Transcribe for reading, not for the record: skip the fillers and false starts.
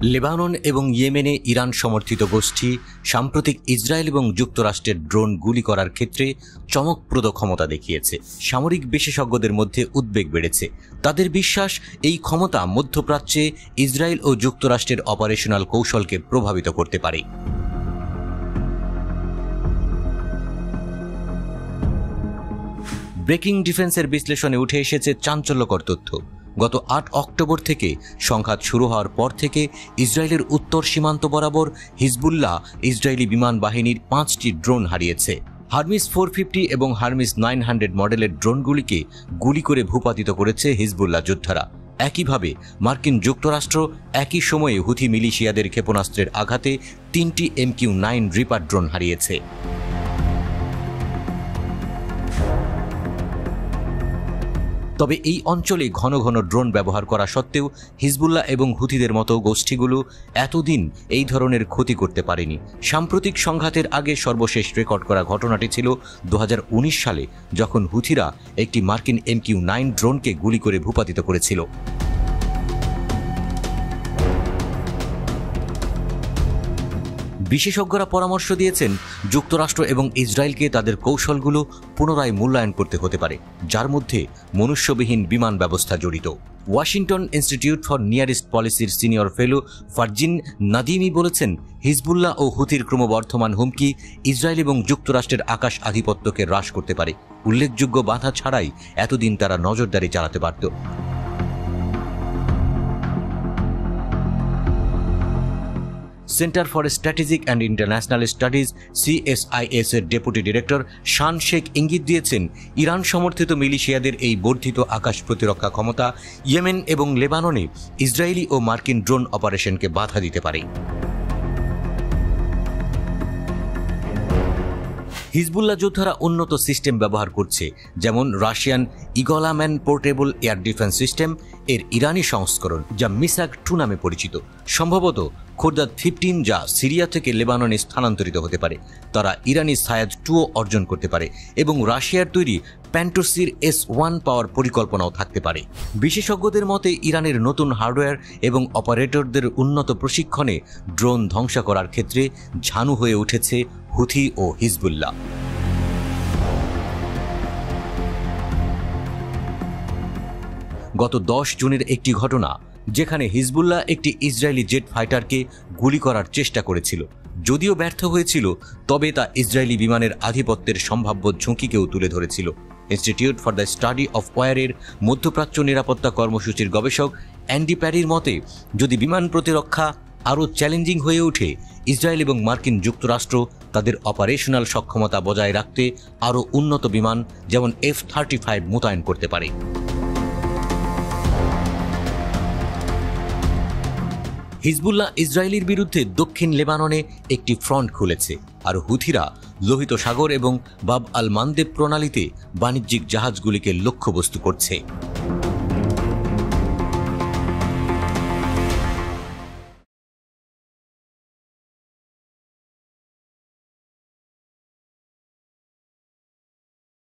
Lebanon এবং ইয়েমেনে Iran সমর্থিত গোষ্ঠী সাম্প্রতিক ইসরায়েল এবং যুক্তরাষ্ট্রের ড্রোন গুলি করার ক্ষেত্রে চমকপ্রদ ক্ষমতা দেখিয়েছে। সামরিক বিশেষজ্ঞদের মধ্যে উদ্বেগ বেড়েছে। তাদের বিশ্বাস, এই ক্ষমতা মধ্যপ্রাচ্যে ইসরায়েল ও যুক্তরাষ্ট্রের অপারেশনাল কৌশলকে প্রভাবিত করতে পারে। ব্রেকিং ডিফেন্সের বিশ্লেষণে উঠে এসেছে চাঞ্চল্যকর তথ্য। গত 8 অক্টোবর থেকে সংঘাত শুরু হওয়ার পর থেকে ইসরায়েলের উত্তর সীমান্ত বরাবর হিজবুল্লাহ ইসরায়েলি বিমান বাহিনীর 5টি ড্রোন হারিয়েছে। হারমিস 450 এবং হারমিস 900 মডেলের ড্রোনগুলিকে গুলি করে ভূপাতিত করেছে হিজবুল্লাহ যোদ্ধারা। একইভাবে মার্কিন যুক্তরাষ্ট্র একই সময়ে হুথি মিলিশিয়াদের ক্ষেপণাস্ত্রের আঘাতে 3টি MQ-9 রিপার ড্রোন হারিয়েছে। তবে এই অঞ্চলে ঘন ঘন ড্রোন ব্যবহার করা সত্ত্বেও হিজবুল্লাহ এবং হুথিদের মতো গোষ্ঠীগুলো এতদিন এই ধরনের ক্ষতি করতে পারেনি। সাম্প্রতিক সংঘাতের আগে সর্বশেষ রেকর্ড করা ঘটনাটি ছিল 2019 সালে, যখন হুথিরা একটি মার্কিন MQ-9 ড্রোনকে গুলি করে ভূপাতিত করেছিল। বিশেষজ্ঞরা পরামর্শ দিয়েছেন, যুক্তরাষ্ট্র এবং ইসরায়েলকে তাদের কৌশলগুলো পুনরায় মূল্যায়ন করতে হতে পারে, যার মধ্যে মনুষ্যবিহীন বিমান ব্যবস্থা জড়িত। Washington institute for near east পলিসির সিনিয়র ফেলো ফারজিন নাদিমি বলেছেন, হিজবুল্লাহ ও হুথির ক্রমবর্ধমান হুমকি ইসরায়েল এবং যুক্তরাষ্ট্রের আকাশ আধিপত্যকে হ্রাস করতে পারে। উল্লেখযোগ্য বাধা ছাড়াই এতদিন তারা নজরদারি চালাতে পারত। Centre for strategic and international studies CSIS এর ডেপুটি ডিরেক্টর শান শেখ ইঙ্গিত দিয়েছেন, ইরান সমর্থিত মিলিশিয়াদের এই বর্ধিত আকাশ প্রতিরক্ষা ক্ষমতা ইয়েমেন এবং লেবাননে ইসরায়েলি ও মার্কিন ড্রোন অপারেশনকে বাধা দিতে পারে। হিজবুল্লাহ যোদ্ধারা উন্নত সিস্টেম ব্যবহার করছে, যেমন রাশিয়ান ইগলাম্যান পোর্টেবল এয়ার ডিফেন্স সিস্টেম এর ইরানি সংস্করণ, যা মিসাগ-2 নামে পরিচিত। সম্ভবত খোরদাদ 15, যা সিরিয়া থেকে লেবাননে স্থানান্তরিত হতে পারে। তারা ইরানি সায়াদ-2ও অর্জন করতে পারে এবং রাশিয়ার তৈরি প্যান্টোসির S-1 পাওয়ার পরিকল্পনাও থাকতে পারে। বিশেষজ্ঞদের মতে, ইরানের নতুন হার্ডওয়্যার এবং অপারেটরদের উন্নত প্রশিক্ষণে ড্রোন ধ্বংস করার ক্ষেত্রে ঝানু হয়ে উঠেছে হুথি ও হিজবুল্লাহ। গত 10 জুনের একটি ঘটনা, যেখানে হিজবুল্লাহ একটি ইসরায়েলি জেট ফাইটারকে গুলি করার চেষ্টা করেছিল। যদিও ব্যর্থ হয়েছিল, তবে তা ইসরায়েলি বিমানের আধিপত্যের সম্ভাব্য ঝুঁকিকেও তুলে ধরেছিল। Institute for the study of ওয়ারের মধ্যপ্রাচ্য নিরাপত্তা কর্মসূচির গবেষক অ্যান্ডি প্যারির মতে, যদি বিমান প্রতিরক্ষা আরও চ্যালেঞ্জিং হয়ে ওঠে, ইসরায়েল এবং মার্কিন যুক্তরাষ্ট্র তাদের অপারেশনাল সক্ষমতা বজায় রাখতে আরও উন্নত বিমান যেমন F-35 মোতায়েন করতে পারে। হিজবুল্লাহ ইসরায়েলের বিরুদ্ধে দক্ষিণ লেবাননে একটি ফ্রন্ট খুলেছে, আর হুথিরা লোহিত সাগর এবং বাব আল মান্দেব প্রণালীতে বাণিজ্যিক জাহাজগুলিকে লক্ষ্যবস্তু করছে।